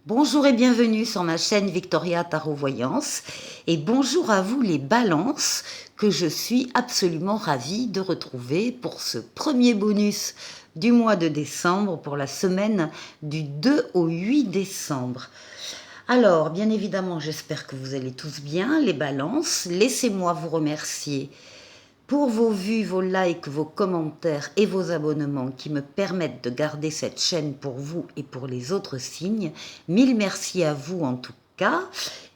Bonjour et bienvenue sur ma chaîne Victoria Tarot Voyance et bonjour à vous les balances que je suis absolument ravie de retrouver pour ce premier bonus du mois de décembre pour la semaine du 2 au 8 décembre. Alors, bien évidemment, j'espère que vous allez tous bien, les balances. Laissez-moi vous remercier pour vos vues, vos likes, vos commentaires et vos abonnements qui me permettent de garder cette chaîne pour vous et pour les autres signes. Mille merci à vous en tout cas.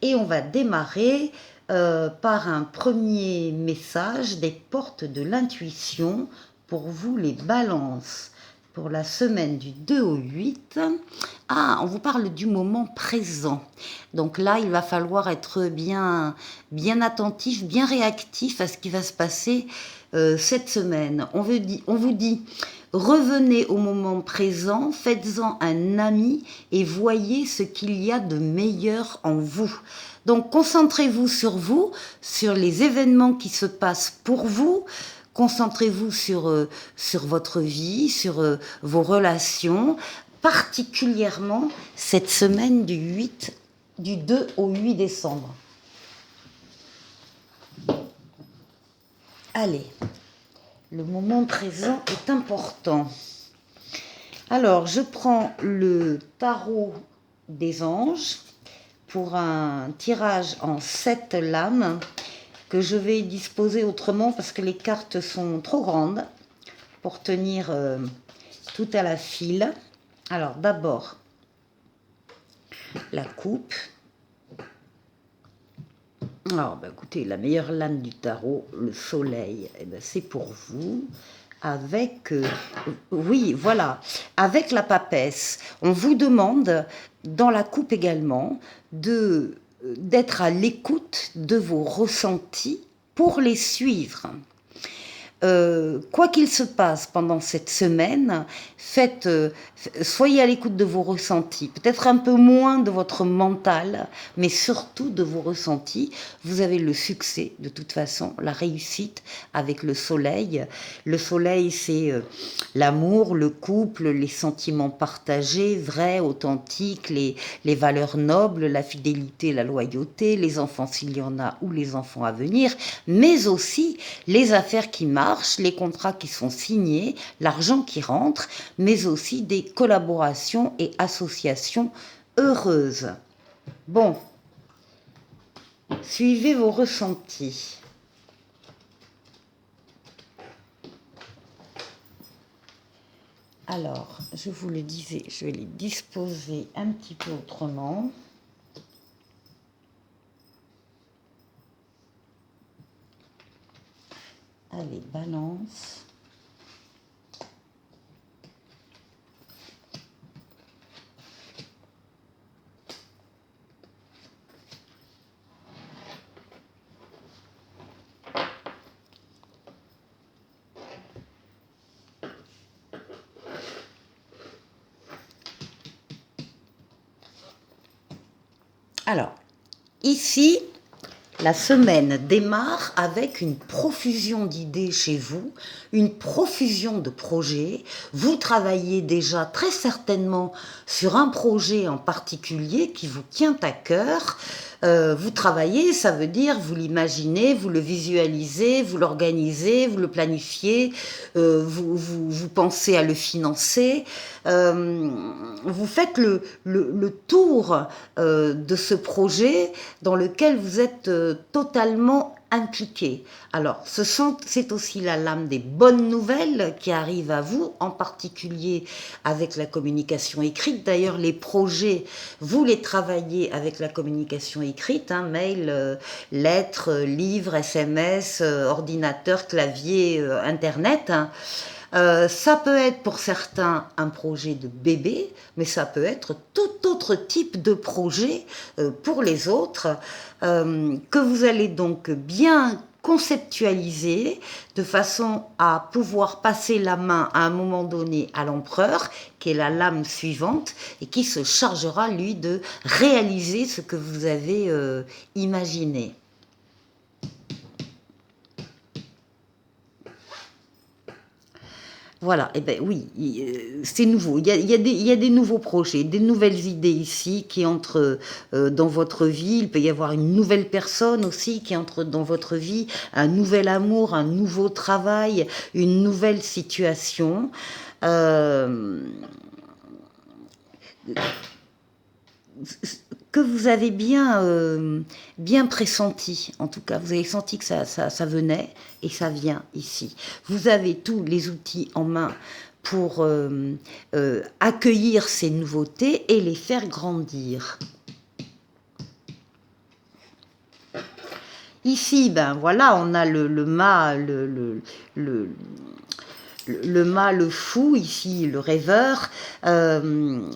Et on va démarrer par un premier message des portes de l'intuition pour vous les balances. Pour la semaine du 2 au 8, on vous parle du moment présent. Donc là, il va falloir être bien attentif, bien réactif à ce qui va se passer cette semaine. On vous dit, revenez au moment présent, faites-en un ami et voyez ce qu'il y a de meilleur en vous. Donc concentrez-vous, sur les événements qui se passent pour vous. Concentrez-vous sur votre vie, sur vos relations, particulièrement cette semaine du 2 au 8 décembre. Allez, le moment présent est important. Alors, je prends le tarot des anges pour un tirage en 7 lames que je vais disposer autrement parce que les cartes sont trop grandes pour tenir tout à la file. Alors d'abord, la coupe. Alors écoutez, la meilleure lame du tarot, le soleil, c'est pour vous. Avec, oui, voilà, avec la papesse, on vous demande, dans la coupe également, d'être à l'écoute de vos ressentis pour les suivre. Quoi qu'il se passe pendant cette semaine, soyez à l'écoute de vos ressentis, peut-être un peu moins de votre mental, mais surtout de vos ressentis. Vous avez le succès, de toute façon, la réussite avec le soleil. Le soleil, c'est l'amour, le couple, les sentiments partagés, vrais, authentiques, les valeurs nobles, la fidélité, la loyauté, les enfants s'il y en a ou les enfants à venir, mais aussi les affaires qui marchent, les contrats qui sont signés, l'argent qui rentre, mais aussi des collaborations et associations heureuses. Bon, suivez vos ressentis. Alors, je vous le disais, je vais les disposer un petit peu autrement. Allez, balance. Alors, ici, la semaine démarre avec une profusion d'idées chez vous, une profusion de projets. Vous travaillez déjà très certainement sur un projet en particulier qui vous tient à cœur. Vous travaillez, ça veut dire vous l'imaginez, vous le visualisez, vous l'organisez, vous le planifiez, vous pensez à le financer. Vous faites le tour de ce projet dans lequel vous êtes totalement impliqué. Alors, c'est aussi la lame des bonnes nouvelles qui arrivent à vous, en particulier avec la communication écrite. D'ailleurs, les projets, vous les travaillez avec la communication écrite, mail, lettres, livres, SMS, ordinateur, clavier, Internet. Ça peut être pour certains un projet de bébé, mais ça peut être tout autre type de projet pour les autres, que vous allez donc bien conceptualiser de façon à pouvoir passer la main à un moment donné à l'empereur, qui est la lame suivante, et qui se chargera, lui, de réaliser ce que vous avez imaginé. Voilà, et ben oui, c'est nouveau. Il y a des nouveaux projets, des nouvelles idées ici qui entrent dans votre vie. Il peut y avoir une nouvelle personne aussi qui entre dans votre vie, un nouvel amour, un nouveau travail, une nouvelle situation. Euh, que vous avez bien pressenti, en tout cas, vous avez senti que ça venait et ça vient ici. Vous avez tous les outils en main pour accueillir ces nouveautés et les faire grandir. Ici, ben voilà, on a le mât, le, le mâle fou, ici le rêveur,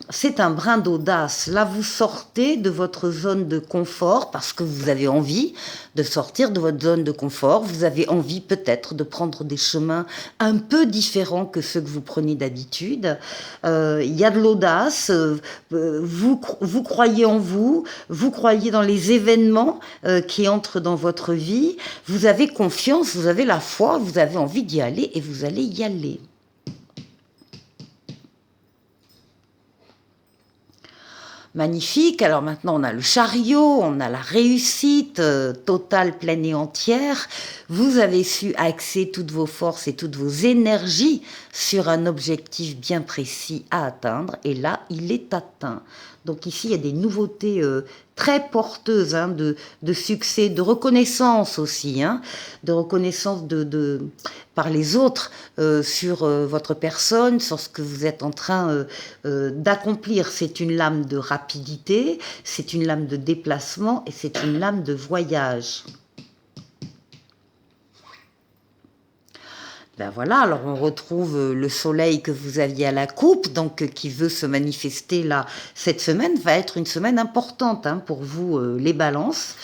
c'est un brin d'audace. Là, vous sortez de votre zone de confort parce que vous avez envie de sortir de votre zone de confort. Vous avez envie peut-être de prendre des chemins un peu différents que ceux que vous prenez d'habitude. Il y a de l'audace, vous croyez en vous, vous croyez dans les événements qui entrent dans votre vie, vous avez confiance, vous avez la foi, vous avez envie d'y aller et vous allez y aller. Magnifique. Alors maintenant, on a le chariot, on a la réussite totale, pleine et entière. Vous avez su axer toutes vos forces et toutes vos énergies sur un objectif bien précis à atteindre. Et là, il est atteint. Donc ici, il y a des nouveautés très porteuses de succès, de reconnaissance aussi, de reconnaissance par les autres sur votre personne, sur ce que vous êtes en train d'accomplir. C'est une lame de rapidité, c'est une lame de déplacement et c'est une lame de voyage. Ben voilà, alors on retrouve le soleil que vous aviez à la coupe, donc qui veut se manifester là. Cette semaine va être une semaine importante pour vous, les balances.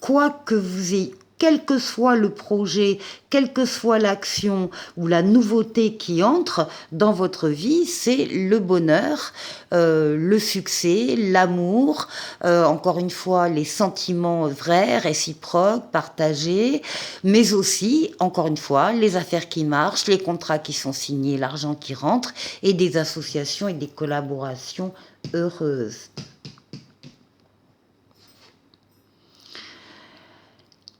Quoi que vous ayez, quel que soit le projet, quelle que soit l'action ou la nouveauté qui entre dans votre vie, c'est le bonheur, le succès, l'amour, encore une fois, les sentiments vrais, réciproques, partagés, mais aussi, encore une fois, les affaires qui marchent, les contrats qui sont signés, l'argent qui rentre et des associations et des collaborations heureuses.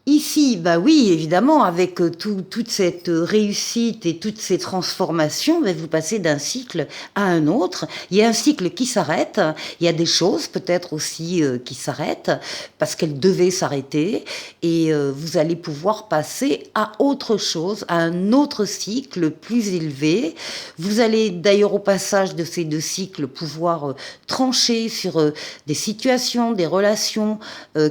Ici, bah oui, évidemment, avec toute cette réussite et toutes ces transformations, bah, vous passez d'un cycle à un autre. Il y a un cycle qui s'arrête, il y a des choses peut-être aussi qui s'arrêtent parce qu'elles devaient s'arrêter et vous allez pouvoir passer à autre chose, à un autre cycle plus élevé. Vous allez d'ailleurs au passage de ces deux cycles pouvoir trancher sur des situations, des relations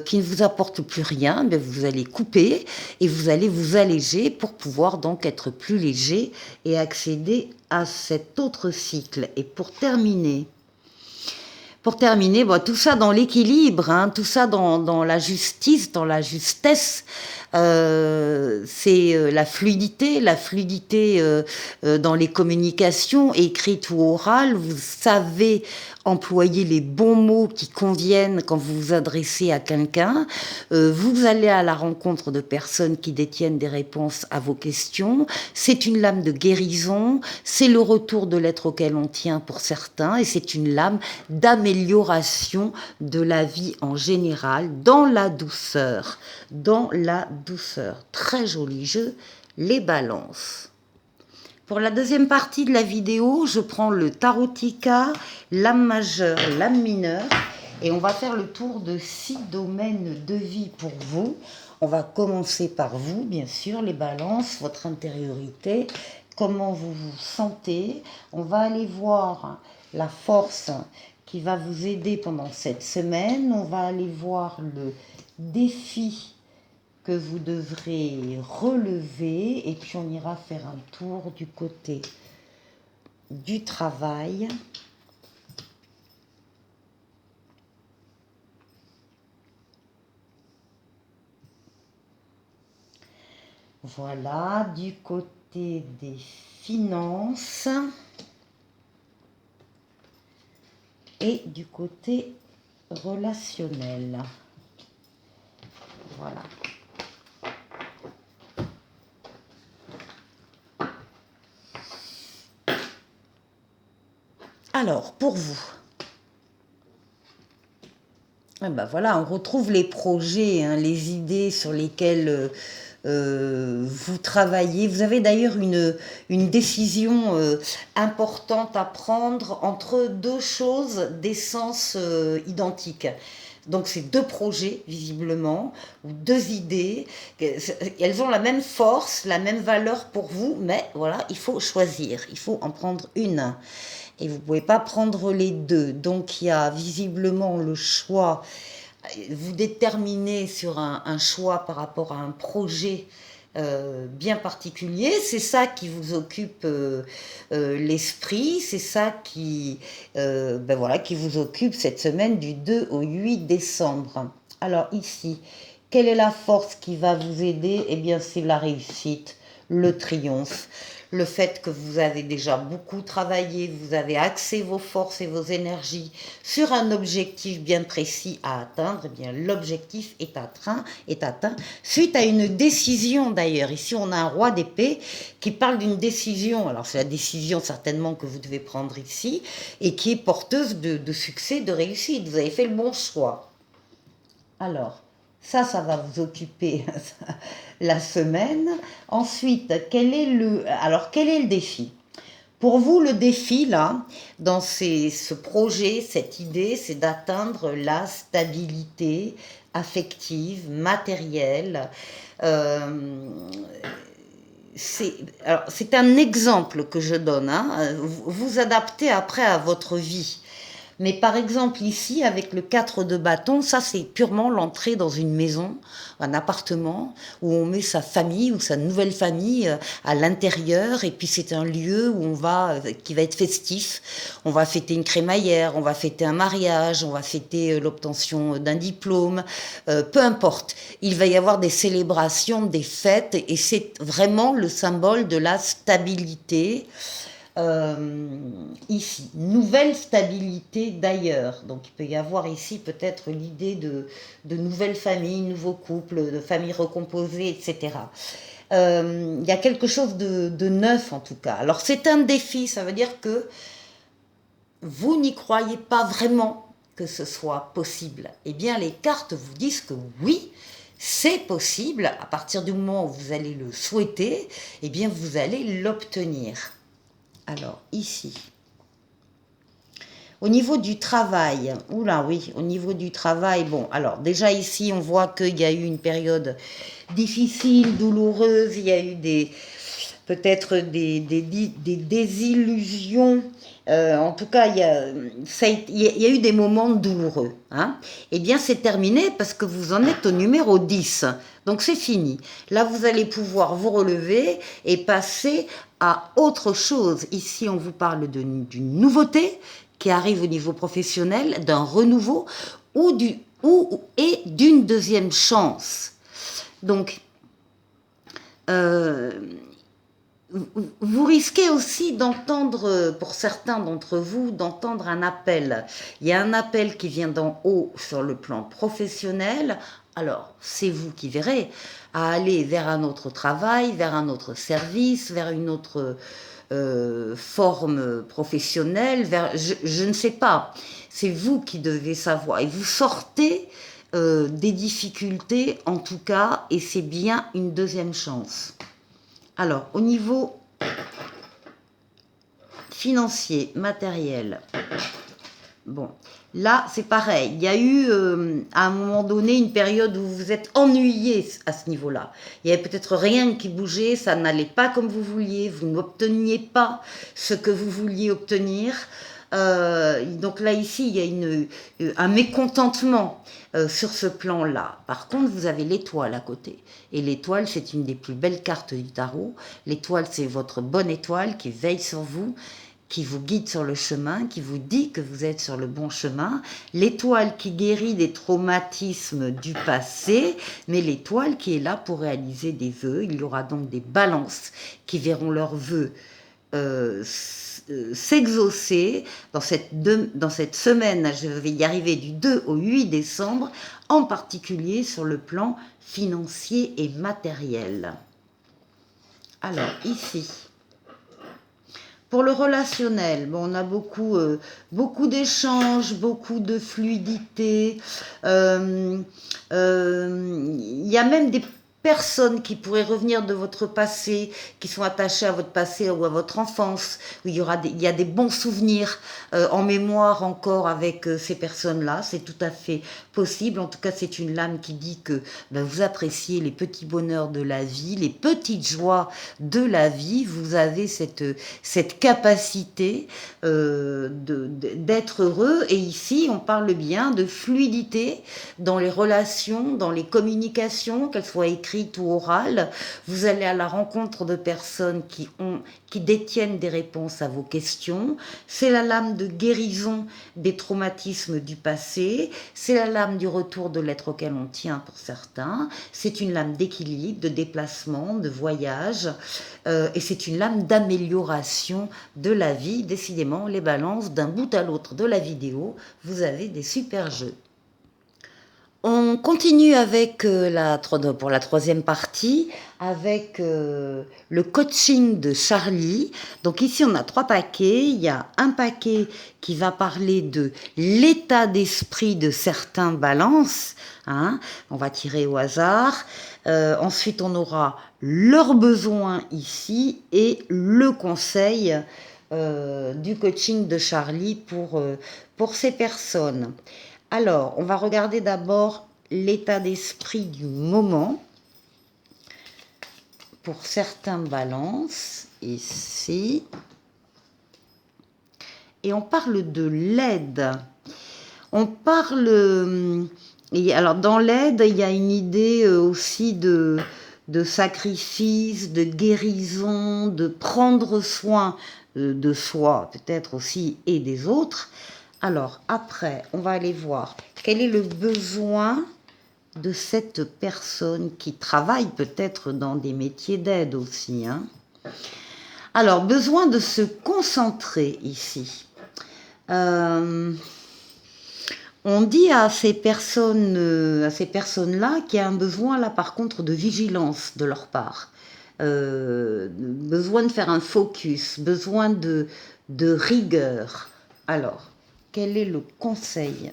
qui ne vous apportent plus rien, mais vous allez couper et vous allez vous alléger pour pouvoir donc être plus léger et accéder à cet autre cycle. Et pour terminer, bon, tout ça dans l'équilibre, tout ça dans la justice, dans la justesse, c'est la fluidité dans les communications écrites ou orales. Vous savez employer les bons mots qui conviennent quand vous vous adressez à quelqu'un. Vous allez à la rencontre de personnes qui détiennent des réponses à vos questions. C'est une lame de guérison, c'est le retour de l'être auquel on tient pour certains et c'est une lame d'amélioration de la vie en général dans la douceur. Dans la douceur. Très joli jeu, les balances. Pour la deuxième partie de la vidéo, je prends le tarotica, lame majeure, lame mineure, et on va faire le tour de 6 domaines de vie pour vous. On va commencer par vous, bien sûr, les balances, votre intériorité, comment vous vous sentez. On va aller voir la force qui va vous aider pendant cette semaine. On va aller voir le défi que vous devrez relever et puis on ira faire un tour du côté du travail. Voilà, du côté des finances et du côté relationnel. Voilà. Alors, pour vous, ah ben voilà, on retrouve les projets, hein, les idées sur lesquelles vous travaillez. Vous avez d'ailleurs une décision importante à prendre entre deux choses d'essence identique. Donc c'est deux projets, visiblement, ou deux idées. Elles ont la même force, la même valeur pour vous, mais voilà, il faut choisir, il faut en prendre une. Et vous ne pouvez pas prendre les deux. Donc il y a visiblement le choix. Vous déterminez sur un choix par rapport à un projet bien particulier. C'est ça qui vous occupe l'esprit. C'est ça ben voilà, qui vous occupe cette semaine du 2 au 8 décembre. Alors ici, quelle est la force qui va vous aider? Eh bien, c'est la réussite, le triomphe, le fait que vous avez déjà beaucoup travaillé, vous avez axé vos forces et vos énergies sur un objectif bien précis à atteindre. Eh bien, l'objectif est atteint suite à une décision d'ailleurs. Ici, on a un roi d'épée qui parle d'une décision. Alors, c'est la décision certainement que vous devez prendre ici et qui est porteuse de succès, de réussite. Vous avez fait le bon choix. Alors, ça va vous occuper la semaine. Ensuite, quel est le défi? Pour vous, le défi, là, dans ce projet, cette idée, c'est d'atteindre la stabilité affective, matérielle. Euh, c'est un exemple que je donne, hein. Vous adaptez après à votre vie. Mais par exemple ici, avec le 4 de bâton, ça c'est purement l'entrée dans une maison, un appartement, où on met sa famille ou sa nouvelle famille à l'intérieur, et puis c'est un lieu où qui va être festif. On va fêter une crémaillère, on va fêter un mariage, on va fêter l'obtention d'un diplôme, peu importe. Il va y avoir des célébrations, des fêtes, et c'est vraiment le symbole de la stabilité. Ici, nouvelle stabilité d'ailleurs. Donc il peut y avoir ici peut-être l'idée de nouvelles familles, nouveaux couples, de familles recomposées, etc. Il y a quelque chose de neuf en tout cas. Alors c'est un défi, ça veut dire que vous n'y croyez pas vraiment que ce soit possible. Eh bien les cartes vous disent que oui, c'est possible. À partir du moment où vous allez le souhaiter, eh bien vous allez l'obtenir. Alors, ici, au niveau du travail, oula, oui, au niveau du travail, bon, alors déjà ici, on voit qu'il y a eu une période difficile, douloureuse, il y a eu peut-être des désillusions. En tout cas, il y a eu des moments douloureux. Hein. Eh bien, c'est terminé parce que vous en êtes au numéro 10. Donc, c'est fini. Là, vous allez pouvoir vous relever et passer à autre chose. Ici, on vous parle d'une nouveauté qui arrive au niveau professionnel, d'un renouveau et d'une deuxième chance. Donc, vous risquez aussi d'entendre, pour certains d'entre vous, d'entendre un appel. Il y a un appel qui vient d'en haut sur le plan professionnel. Alors, c'est vous qui verrez, à aller vers un autre travail, vers un autre service, vers une autre forme professionnelle, je ne sais pas. C'est vous qui devez savoir. Et vous sortez des difficultés, en tout cas, et c'est bien une deuxième chance. Alors, au niveau financier, matériel, bon, là, c'est pareil. Il y a eu, à un moment donné, une période où vous vous êtes ennuyé à ce niveau-là. Il n'y avait peut-être rien qui bougeait, ça n'allait pas comme vous vouliez, vous n'obteniez pas ce que vous vouliez obtenir. Donc là, ici, il y a un mécontentement sur ce plan-là. Par contre, vous avez l'étoile à côté. Et l'étoile, c'est une des plus belles cartes du tarot. L'étoile, c'est votre bonne étoile qui veille sur vous, qui vous guide sur le chemin, qui vous dit que vous êtes sur le bon chemin. L'étoile qui guérit des traumatismes du passé, mais l'étoile qui est là pour réaliser des vœux. Il y aura donc des balances qui verront leurs vœux s'exaucer dans cette semaine, je vais y arriver du 2 au 8 décembre, en particulier sur le plan financier et matériel. Alors ici, Pour le relationnel, bon, on a beaucoup d'échanges, beaucoup de fluidité. Il y a même des personnes qui pourraient revenir de votre passé, qui sont attachées à votre passé ou à votre enfance, où il y a des bons souvenirs en mémoire encore avec ces personnes-là. C'est tout à fait possible. En tout cas, c'est une lame qui dit que vous appréciez les petits bonheurs de la vie, les petites joies de la vie. Vous avez cette capacité d'être heureux. Et ici, on parle bien de fluidité dans les relations, dans les communications, qu'elles soient écrites ou orales. Vous allez à la rencontre de personnes qui détiennent des réponses à vos questions. C'est la lame de guérison des traumatismes du passé. C'est la lame du retour de l'être auquel on tient pour certains. C'est une lame d'équilibre, de déplacement, de voyage. Et c'est une lame d'amélioration de la vie. Décidément, les balances, d'un bout à l'autre de la vidéo, vous avez des super jeux. On continue avec pour la troisième partie, avec le coaching de Charlie. Donc ici, on a 3 paquets. Il y a un paquet qui va parler de l'état d'esprit de certains balances. Hein. On va tirer au hasard. Ensuite, on aura leurs besoins ici et le conseil du coaching de Charlie pour ces personnes. Alors, on va regarder d'abord l'état d'esprit du moment pour certains balances, ici. Et on parle de l'aide. On parle... alors, dans l'aide, il y a une idée aussi de sacrifice, de guérison, de prendre soin de soi, peut-être aussi, et des autres. Alors, après, on va aller voir quel est le besoin de cette personne qui travaille peut-être dans des métiers d'aide aussi. Hein. Alors, besoin de se concentrer ici. On dit à ces personnes-là qu'il y a un besoin, là, par contre, de vigilance de leur part. Besoin de faire un focus, besoin de rigueur. Alors, quel est le conseil?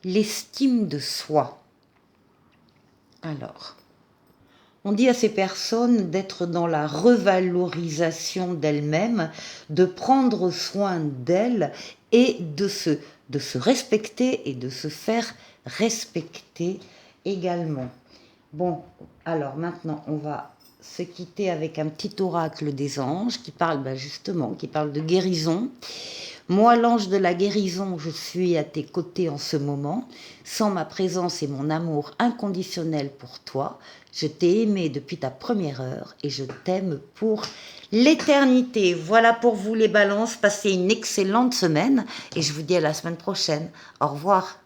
L'estime de soi. Alors, on dit à ces personnes d'être dans la revalorisation d'elles-mêmes, de prendre soin d'elles et de se respecter et de se faire respecter également. Bon, alors maintenant, on va se quitter avec un petit oracle des anges qui parle justement, qui parle de guérison. Moi, l'ange de la guérison, je suis à tes côtés en ce moment. Sans ma présence et mon amour inconditionnel pour toi, je t'ai aimé depuis ta première heure et je t'aime pour l'éternité. Voilà pour vous les balances. Passez une excellente semaine et je vous dis à la semaine prochaine. Au revoir.